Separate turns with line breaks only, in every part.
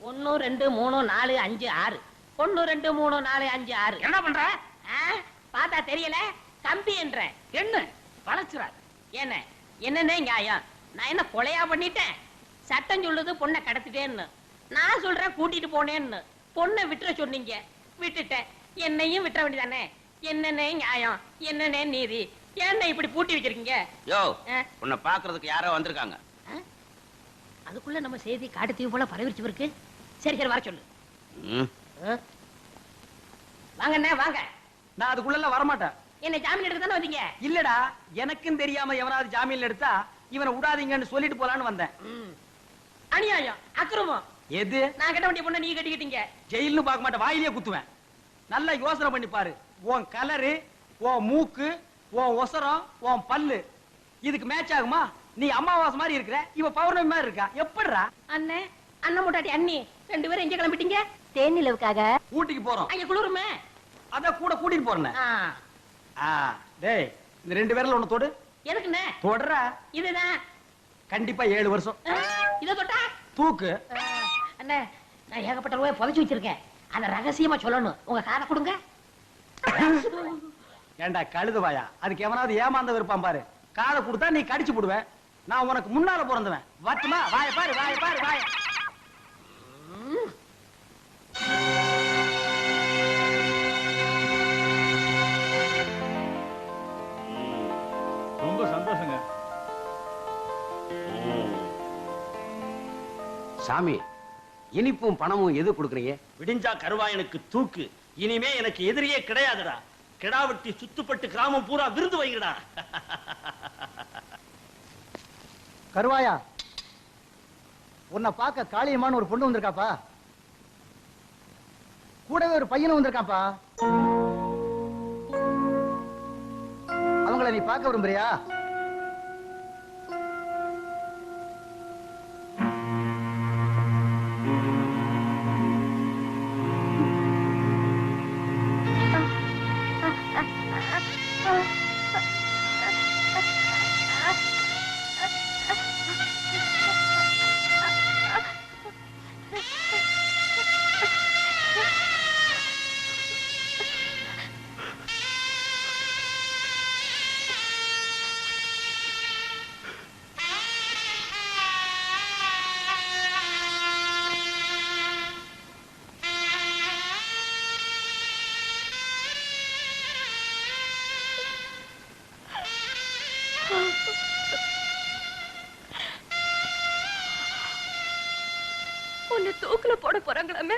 1 2 3 4 5 6 1 2 3 4 5 6.
என்ன பண்ற?
பார்த்தா தெரியல, கம்பி என்ற.
என்ன வளைச்சுறாரு?
என்ன என்னன்னே நியாயம்? நான் என்ன கொலையா பண்ணிட்டேன்? சட்டம் சொல்லுது பொண்ணை கடத்திட்டேன்னு, நான் சொல்றேன் கூட்டிட்டு போனேன்னு. பொண்ணை விட்டுற சொன்னீங்க, விட்டுட்டேன். என்னையும் விட்டுற வேண்டியதானே? என்னன்னே நியாயம், என்னன்னே நீதி? என்ன இப்படி பூட்டி வச்சிருக்கீங்க?
யோ, உன்னை பாக்குறதுக்கு யாரோ வந்திருக்காங்க.
அதுக்குள்ள நம்ம செய்தி காட்டு தீவு போல பரவிச்சு இருக்கு. சரி சரி, வர சொல்லு. வாங்கண்ணே வாங்க.
நான் அதுக்குள்ள வரமாட்டேன்.
என்ன ஜாமீன் எடுக்க தானே வந்தீங்க?
இல்லடா, எனக்கும் தெரியாம எவனாவது ஜாமீன் எடுத்தா இவனை விடாதீங்கன்னு சொல்லிட்டு போலான்னு வந்தேன்.
அநியாயம், அக்கிரமம்.
எது?
நான் கட்ட வேண்டிய பொண்ணை நீங்க கட்டிக்கிட்டீங்க.
ஜெயில்னு பார்க்க மாட்டேன், வாயிலே குத்துவேன். நல்லா யோசனை பண்ணி பாரு. உன் கலரு, உன் மூக்கு, உன் ஒசரம், உன் பல்லு இதுக்கு மேட்ச் ஆகுமா? நீ அமாவாசை மாதிரி இருக்கிற, இவ பௌர்ணமி மாதிரி இருக்கா. எப்படிடா?
அண்ணே, அண்ணன் முட்டாட்டி அண்ணி 2 பேரும் எங்க கிளம்பிட்டீங்க? தேனிலவுக்காக.
ஊட்டிக்கு போறோம்.
அங்க குளிருமே,
அத கூட கூட்டிட்டு போறேன். டேய், இந்த 2 பேர்ல ஒண்ணு தொடு.
எதுக்குண்ணே?
தொடறா.
இதுதான்
கண்டிப்பா 7 வருஷம்.
இத தொட்டா
தூக்கு.
அண்ணே, நான் ஏகப்பட்ட ரூபாய் புதைச்சு வச்சிருக்கேன். அத ரகசியமா சொல்லணும். உங்க காதை கொடுங்க.
ஏண்டா கழுதுவாயா, அதுக்கு எவனாவது ஏமாந்த இருப்பான் பாரு. காதை கொடுத்தா நீ கடிச்சு போடுவ. நான் உனக்கு முன்னால பிறந்தவன். வாட்டுமா, வாய பாரு, வாய பாரு, வாய.
ரொம்ப சந்தோஷங்க
சாமி. இனிப்பும் பணமும் எது கொடுக்குறீங்க?
விடிஞ்சா கருவாயனுக்கு தூக்கு. இனிமே எனக்கு எதிரியே கிடையாதுடா. கிடாவட்டி சுத்துப்பட்டு கிராமம் பூரா விருது வைங்கடா.
கருவாயா, உன்னை பார்க்க காளியம்மான்னு ஒரு பொண்ணு வந்திருக்காப்பா. கூடவே ஒரு பையனும் வந்திருக்காப்பா. அவங்கள நீ பார்க்க விரும்புறியா?
உன்னை தூக்குல போட போறாங்களாமே.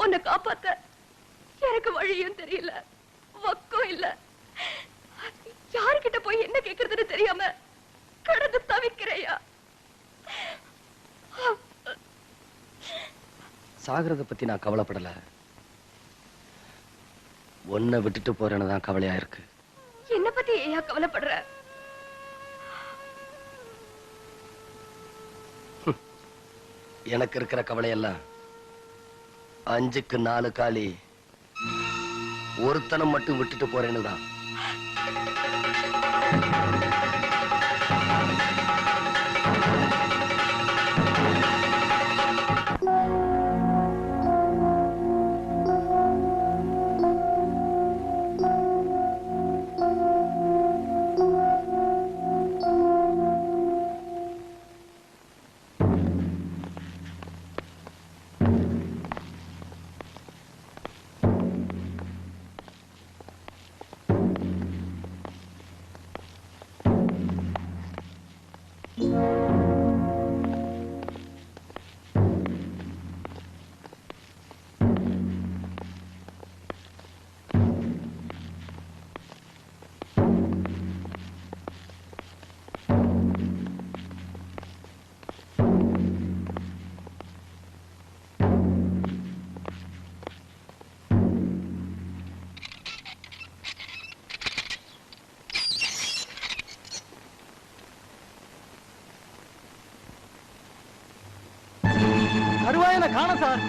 உன்னை காப்பாத்த எனக்கு வழியும் தெரியல, வக்கம் இல்ல. யாருக்கிட்ட போய் என்ன கேக்குறதுன்னு தெரியாம கடந்து தவிக்கிறையா?
சாகிறத பத்தி நான் கவலைப்படல. ஒன்ன விட்டுட்டு போறேன்னு தான் கவலையா இருக்கு.
என்ன பத்தி ஏன் கவலைப்படுற?
எனக்கு இருக்கிற கவலை எல்லாம் 5க்கு 4 காலி ஒருத்தனம் மட்டும் விட்டுட்டு போறேன்னு தான்.
கருவாயனை காணோம் சார்.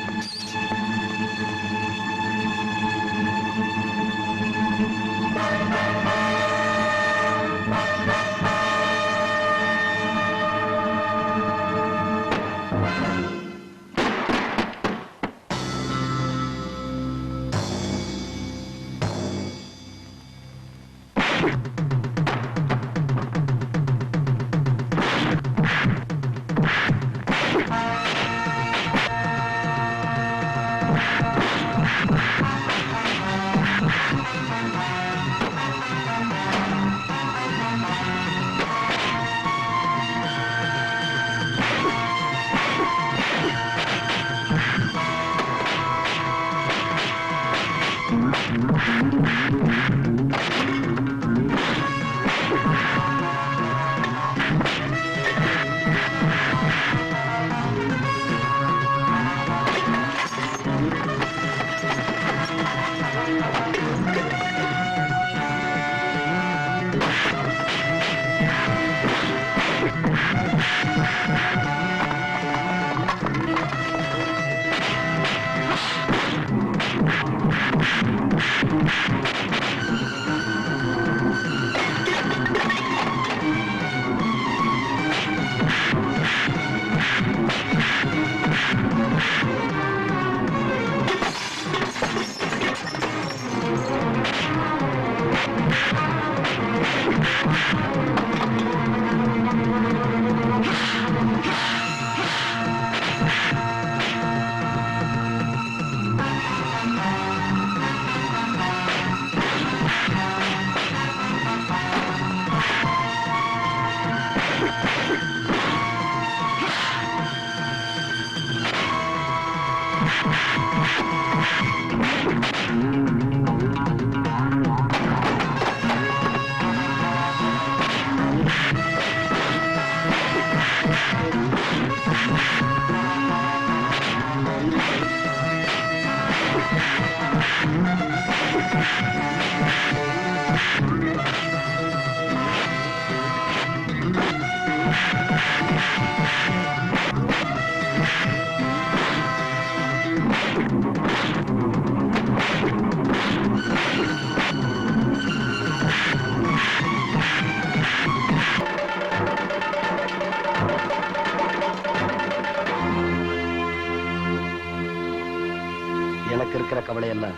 எனக்கு இருக்கிற கவலை எல்லாம்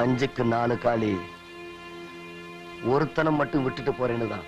5க்கு 4 காளி ஒருத்தனம் மட்டும் விட்டுட்டு போறேன்னு தான்.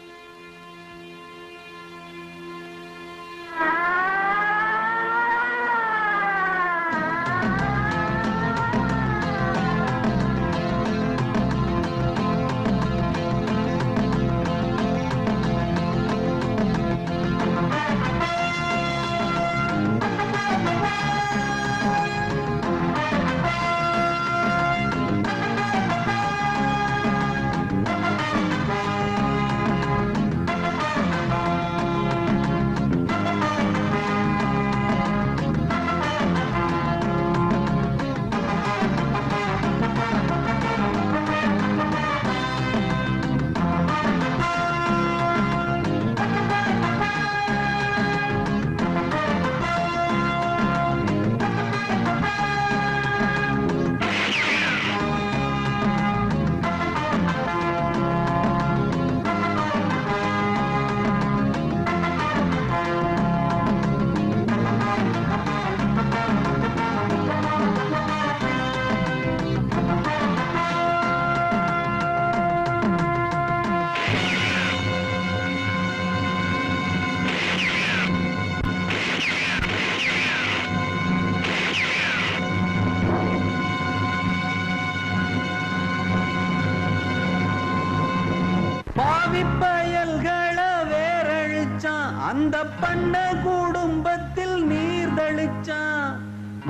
பயல்களை வேரழிச்சான், அந்த பண்ண குடும்பத்தில் நீர் தளிச்சான்.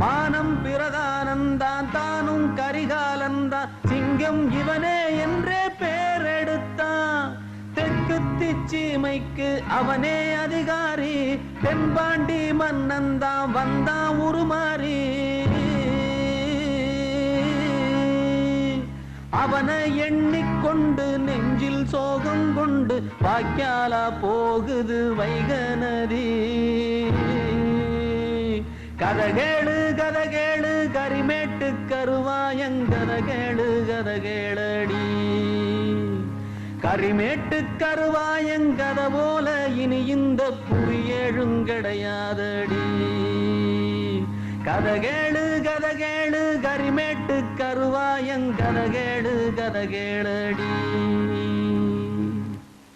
மானம் பிரதானந்தான், தானும் கரிகாலந்தான், சிங்கம் இவனே என்றே பேரெடுத்தான். தெற்கு திச்சீமைக்கு அவனே அதிகாரி, தென்பாண்டி மன்னன்தான் வந்தான் உருமாறி. அவனை எண்ணிக்கொண்டு நெஞ்சில் சோகம் கொண்டு வாய்க்காலா போகுது வைகநதி. கதகேளு கதகேளு கரிமேட்டு கருவாயங்கதகேளு கதகேளடி. கரிமேட்டு கருவாயங்கத போல இனி இந்த புவி எழுங்கடையாதடி. கதகேளு கதகேளு கரிமேட்டு கருவாயங்கதகேளு கதகேளடி.